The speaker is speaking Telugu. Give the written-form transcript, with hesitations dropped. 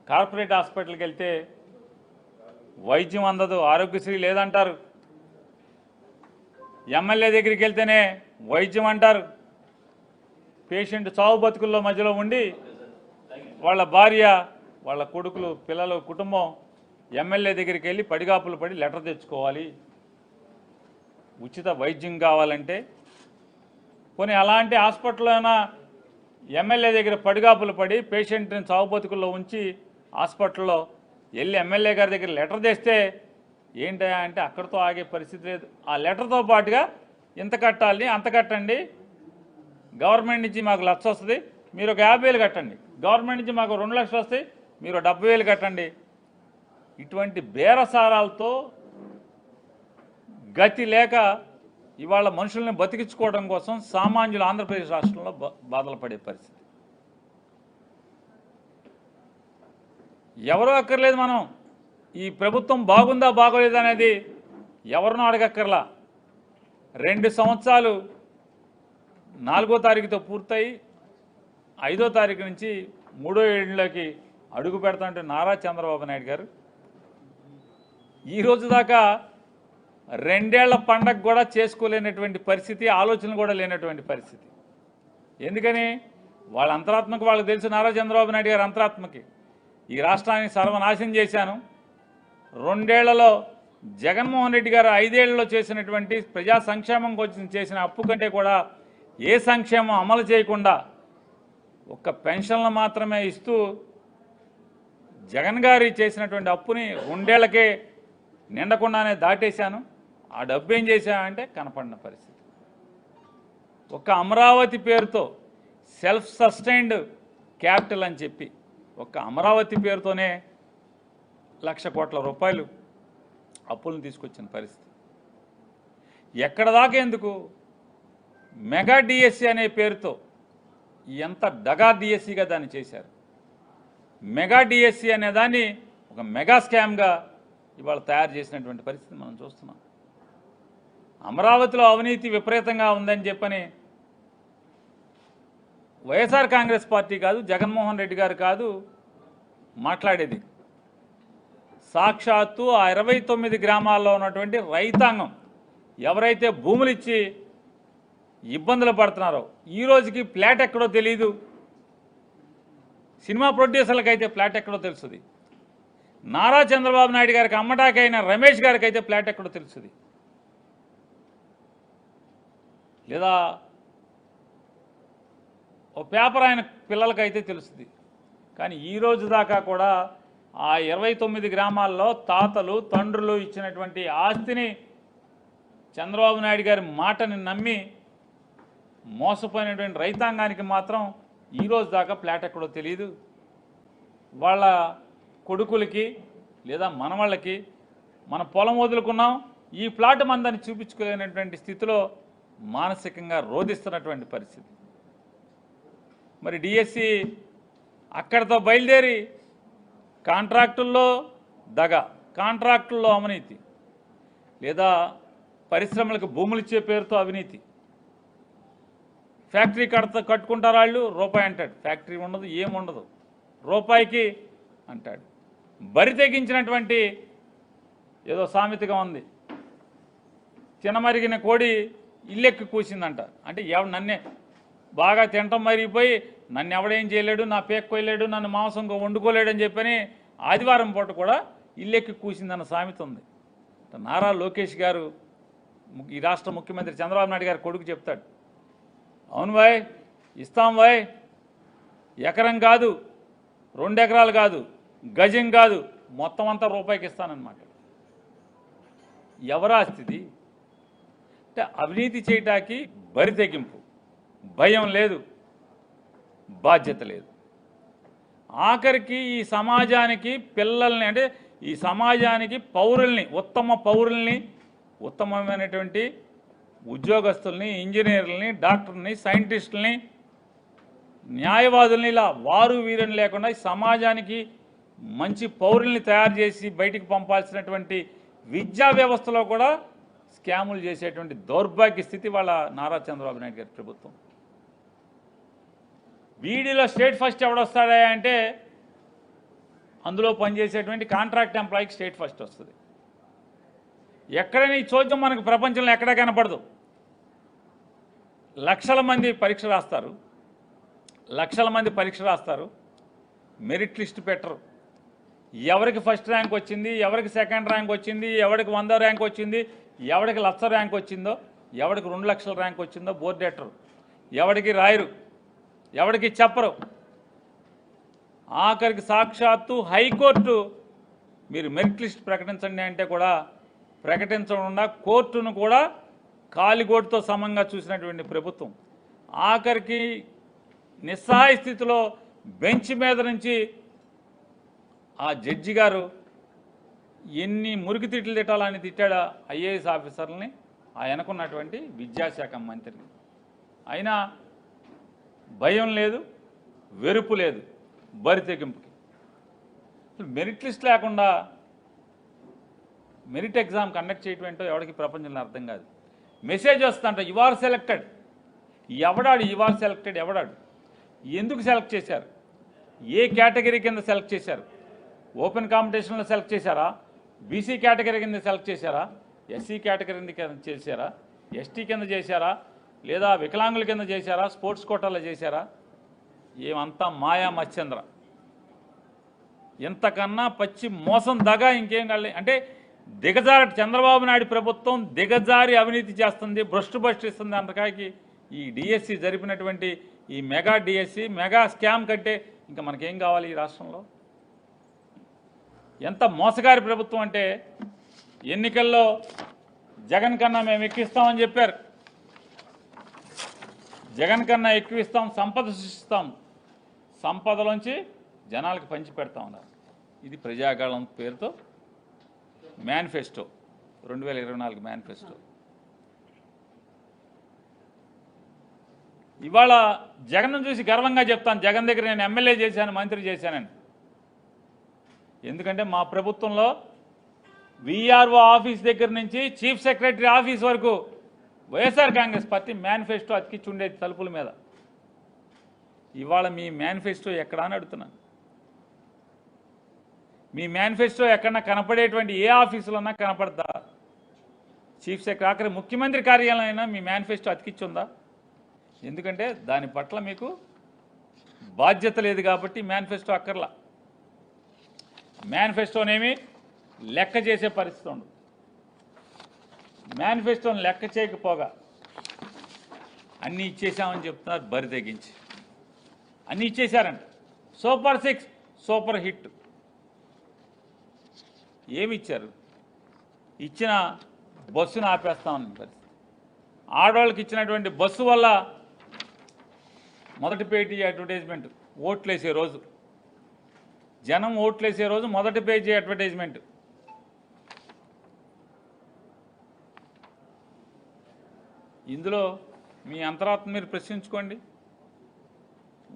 కార్పొరేట్ హాస్పిటల్కి వెళ్తే వైద్యం అందదు, ఆరోగ్యశ్రీ లేదంటారు. ఎమ్మెల్యే దగ్గరికి వెళ్తేనే వైద్యం అంటారు. పేషెంట్ చావు బతుకుల్లో మధ్యలో ఉండి వాళ్ళ భార్య, వాళ్ళ కొడుకులు, పిల్లలు, కుటుంబం ఎమ్మెల్యే దగ్గరికి వెళ్ళి పడిగాపులు పడి లెటర్ తెచ్చుకోవాలి ఉచిత వైద్యం కావాలంటే. పోనీ అలాంటి హాస్పిటల్లోనా ఎమ్మెల్యే దగ్గర పడిగాపులు పడి పేషెంట్ని చావు బతుకుల్లో ఉంచి హాస్పిటల్లో వెళ్ళి ఎమ్మెల్యే గారి దగ్గర లెటర్ తెస్తే ఏంటా అంటే అక్కడితో ఆగే పరిస్థితి లేదు. ఆ లెటర్తో పాటుగా ఇంత కట్టాలి, అంత కట్టండి, గవర్నమెంట్ నుంచి మాకు 1,00,000 వస్తుంది, మీరు ఒక 50,000 కట్టండి, గవర్నమెంట్ నుంచి మాకు 2 లక్షలు వస్తాయి, మీరు 70,000 కట్టండి. ఇటువంటి బేరసారాలతో గతి లేక ఇవాళ మనుషుల్ని బతికించుకోవడం కోసం సామాన్యులు ఆంధ్రప్రదేశ్ రాష్ట్రంలో బాధలు పడే పరిస్థితి. ఎవరో అక్కర్లేదు, మనం ఈ ప్రభుత్వం బాగుందా బాగోలేదా అనేది ఎవరినో అడగక్కర్లా. 2 సంవత్సరాలు 4వ తారీఖుతో పూర్తయి 5వ తారీఖు నుంచి 3వ ఏళ్ళలోకి అడుగు పెడతాంటే నారా చంద్రబాబు నాయుడు గారు ఈ రోజు దాకా 2 ఏళ్ల పండగ కూడా చేసుకోలేనటువంటి పరిస్థితి, ఆలోచనలు కూడా లేనటువంటి పరిస్థితి. ఎందుకని? వాళ్ళ అంతరాత్మకు వాళ్ళకి తెలుసు. నారా చంద్రబాబు నాయుడు గారి అంతరాత్మకి ఈ రాష్ట్రాన్ని సర్వనాశనం చేశాను, 2 ఏళ్లలో జగన్మోహన్ రెడ్డి గారు 5 ఏళ్లలో చేసినటువంటి ప్రజా సంక్షేమం కోసం చేసిన అప్పు కంటే కూడా ఏ సంక్షేమం అమలు చేయకుండా ఒక్క పెన్షన్లు మాత్రమే ఇస్తూ జగన్ గారి చేసినటువంటి అప్పుని 2 ఏళ్లకే నిండకుండానే దాటేశాను. ఆ డబ్బు ఏం చేశామంటే కనపడిన పరిస్థితి. ఒక అమరావతి పేరుతో సెల్ఫ్ సస్టైన్డ్ క్యాపిటల్ అని చెప్పి ఒక అమరావతి పేరుతోనే 1,00,000 కోట్ల రూపాయలు అప్పులను తీసుకొచ్చిన పరిస్థితి. ఎక్కడ దాకా ఎందుకు? మెగా డిఎస్సి అనే పేరుతో ఎంత డగా డిఎస్సిగా దాన్ని చేశారు. మెగా డిఎస్సి అనే దాన్ని ఒక మెగా స్కామ్గా ఇవాళ తయారు చేసినటువంటి పరిస్థితి మనం చూస్తున్నాం. అమరావతిలో అవినీతి విపరీతంగా ఉందని చెప్పని వైఎస్ఆర్ కాంగ్రెస్ పార్టీ కాదు, జగన్మోహన్ రెడ్డి గారు కాదు మాట్లాడేది. సాక్షాత్తు ఆ 29 గ్రామాల్లో ఉన్నటువంటి రైతాంగం ఎవరైతే భూములు ఇచ్చి ఇబ్బందులు పడుతున్నారో, ఈ రోజుకి ఫ్లాట్ ఎక్కడో తెలియదు. సినిమా ప్రొడ్యూసర్లకు అయితే ఫ్లాట్ ఎక్కడో తెలుస్తుంది. నారా చంద్రబాబు నాయుడు గారికి అమ్మటాకైన రమేష్ గారికి అయితే ఫ్లాట్ ఎక్కడో తెలుస్తుంది. లేదా ఓ పేపర్ ఆయన పిల్లలకైతే తెలుస్తుంది. కానీ ఈ రోజు దాకా కూడా ఆ 29 గ్రామాల్లో తాతలు తండ్రులు ఇచ్చినటువంటి ఆస్తిని చంద్రబాబు నాయుడు గారి మాటని నమ్మి మోసపోయినటువంటి రైతాంగానికి మాత్రం ఈ రోజు దాకా ఫ్లాట్ ఎక్కడో తెలియదు. వాళ్ళ కొడుకులకి లేదా మనవాళ్ళకి మన పొలం వదులుకున్నాం, ఈ ఫ్లాట్ మందని చూపించుకోలేనటువంటి స్థితిలో మానసికంగా రోధిస్తున్నటువంటి పరిస్థితి. మరి డిఎస్సి అక్కడితో బయలుదేరి కాంట్రాక్టుల్లో దగ, కాంట్రాక్టుల్లో అవినీతి, లేదా పరిశ్రమలకు భూములు ఇచ్చే పేరుతో అవినీతి. ఫ్యాక్టరీ కట్టుకుంటారు వాళ్ళు, రూపాయి అంటాడు. ఫ్యాక్టరీ ఉండదు, ఏముండదు, రూపాయికి అంటాడు. బరి తెగించినటువంటి ఏదో సామెతగా ఉంది, చిన్నమరిగిన కోడి ఇల్లెక్కి కూసిందంట. అంటే నన్నే బాగా తినటం మరిగిపోయి నన్ను ఎవడేం చేయలేడు, నా పేక్ కొయ్యలేడు, నన్ను మాంసం వండుకోలేడు అని చెప్పని ఆదివారం పూట కూడా ఇల్లెక్కి కూసిందన్న సామెత ఉంది. నారా లోకేష్ గారు, ఈ రాష్ట్ర ముఖ్యమంత్రి చంద్రబాబు నాయుడు గారు కొడుకు చెప్తాడు, అవును భాయ్ ఇస్తాం భాయ్, ఎకరం కాదు, 2 ఎకరాలు కాదు, గజం కాదు, మొత్తం అంతా రూపాయికి ఇస్తానన్నమాట. ఎవరా స్థితి? అంటే అవినీతి చేయటానికి బరి తెగింపు, భయం లేదు, బాధ్యత లేదు. ఆఖరికి ఈ సమాజానికి పిల్లల్ని, అంటే ఈ సమాజానికి పౌరుల్ని, ఉత్తమ పౌరుల్ని, ఉత్తమమైనటువంటి ఉద్యోగస్తుల్ని, ఇంజనీర్లని, డాక్టర్ని, సైంటిస్టుల్ని, న్యాయవాదుల్ని, ఇలా వారు వీరని లేకుండా ఈ సమాజానికి మంచి పౌరుల్ని తయారు చేసి బయటికి పంపాల్సినటువంటి విద్యా వ్యవస్థలో కూడా స్కాములు చేసేటువంటి దౌర్భాగ్య స్థితి వాళ్ళ నారా చంద్రబాబు నాయుడు గారి ప్రభుత్వం. వీడిలో స్టేట్ ఫస్ట్ ఎవడొస్తాడా అంటే అందులో పనిచేసేటువంటి కాంట్రాక్ట్ ఎంప్లాయీకి స్టేట్ ఫస్ట్ వస్తుంది. ఎక్కడైనా ఈ చోద్యం మనకు ప్రపంచంలో ఎక్కడా కనపడదు. లక్షల మంది పరీక్ష రాస్తారు, మెరిట్ లిస్ట్ పెట్టరు. ఎవరికి ఫస్ట్ ర్యాంక్ వచ్చింది, ఎవరికి సెకండ్ ర్యాంక్ వచ్చింది, ఎవరికి 100 ర్యాంక్ వచ్చింది, ఎవరికి 1,00,000 ర్యాంక్ వచ్చిందో, ఎవరికి 2 లక్షల ర్యాంక్ వచ్చిందో బోర్డు ఎట్టరు, ఎవరికి రాయరు, ఎవరికి చెప్పరు. ఆఖరికి సాక్షాత్తు హైకోర్టు మీరు మెరిట్ లిస్ట్ ప్రకటించండి అంటే కూడా ప్రకటించకుండా కోర్టును కూడా కాలిగోటుతో సమంగా చూసినటువంటి ప్రభుత్వం. ఆఖరికి నిస్సహాయ స్థితిలో బెంచ్ మీద నుంచి ఆ జడ్జి గారు ఎన్ని మురికి తిట్లు తిట్టాలని తిట్టాడా ఐఏఎస్ ఆఫీసర్లని, ఆ వెనకున్నటువంటి విద్యాశాఖ మంత్రిని. అయినా భయం లేదు, వెరుపు లేదు, బరితెగింపుకి. మెరిట్ లిస్ట్ లేకుండా మెరిట్ ఎగ్జామ్ కండక్ట్ చేయటం ఏంటో ఎవరికి ప్రపంచంలో అర్థం కాదు. మెసేజ్ వస్తుందంట, యు ఆర్ సెలెక్టెడ్. ఎవడాడు యు ఆర్ సెలెక్టెడ్? ఎవడాడు? ఎందుకు సెలెక్ట్ చేశారు? ఏ కేటగిరీ కింద సెలెక్ట్ చేశారు? ఓపెన్ కాంపిటీషన్లో సెలెక్ట్ చేశారా? బీసీ కేటగిరీ కింద సెలెక్ట్ చేశారా? ఎస్సీ కేటగిరీ కింద చేశారా? ఎస్టీ కింద చేశారా? లేదా వికలాంగుల కింద చేశారా? స్పోర్ట్స్ కోటాలో చేశారా? ఏమంతా మాయా మత్స్యంద్ర. ఇంతకన్నా పచ్చి మోసం దగా ఇంకేం కాలే. అంటే దిగజారి చంద్రబాబు నాయుడు ప్రభుత్వం దిగజారి అవినీతి చేస్తుంది, భ్రష్టుపట్టిస్తుంది. అంతకాకి ఈ డిఎస్సి జరిపినటువంటి ఈ మెగా డిఎస్సి మెగా స్కామ్ కంటే ఇంకా మనకేం కావాలి ఈ రాష్ట్రంలో? ఎంత మోసగారి ప్రభుత్వం అంటే ఎన్నికల్లో జగన్ కన్నా మేము ఎక్కిస్తామని చెప్పారు. జగన్ కన్నా ఎక్కువిస్తాం, సంపద సృష్టిస్తాం, సంపదలోంచి జనాలకు పంచి పెడతా ఉన్నారు. ఇది ప్రజాగాళం పేరుతో మేనిఫెస్టో, 2024 మేనిఫెస్టో. ఇవాళ జగన్ను చూసి గర్వంగా చెప్తాను, జగన్ దగ్గర నేను ఎమ్మెల్యే చేశాను, మంత్రి చేశానని. ఎందుకంటే మా ప్రభుత్వంలో విఆర్ఓ ఆఫీస్ దగ్గర నుంచి చీఫ్ సెక్రటరీ ఆఫీస్ వరకు వైఎస్ఆర్ కాంగ్రెస్ పార్టీ మేనిఫెస్టో అతికిచ్చి ఉండేది తలుపుల మీద. ఇవాళ మీ మేనిఫెస్టో ఎక్కడా అని అడుగుతున్నాను. మీ మేనిఫెస్టో ఎక్కడన్నా కనపడేటువంటి ఏ ఆఫీసులోన్నా కనపడదా? చీఫ్ సెక్రటరీ ఆఖరి ముఖ్యమంత్రి కార్యాలయం అయినా మీ మేనిఫెస్టో అతికిచ్చుందా? ఎందుకంటే దాని పట్ల మీకు బాధ్యత లేదు కాబట్టి మేనిఫెస్టో అక్కర్లా. మేనిఫెస్టోనేమి లెక్క చేసే పరిస్థితి ఉండదు. మేనిఫెస్టోని లెక్క చేయకపోగా అన్నీ ఇచ్చేసామని చెప్తున్నారు బరి తెగించి. అన్నీ ఇచ్చేశారంట. Super 6 super hit. ఏమి ఇచ్చారు? ఇచ్చిన బస్సును ఆపేస్తామని పరిస్థితి. ఆడవాళ్ళకి ఇచ్చినటువంటి బస్సు వల్ల మొదటి పేజీ అడ్వర్టైజ్మెంట్, ఓట్లేసే రోజు, జనం ఓట్లేసే రోజు మొదటి పేజీ అడ్వర్టైజ్మెంట్. ఇందులో మీ అంతరాత్మ మీరు ప్రశ్నించుకోండి.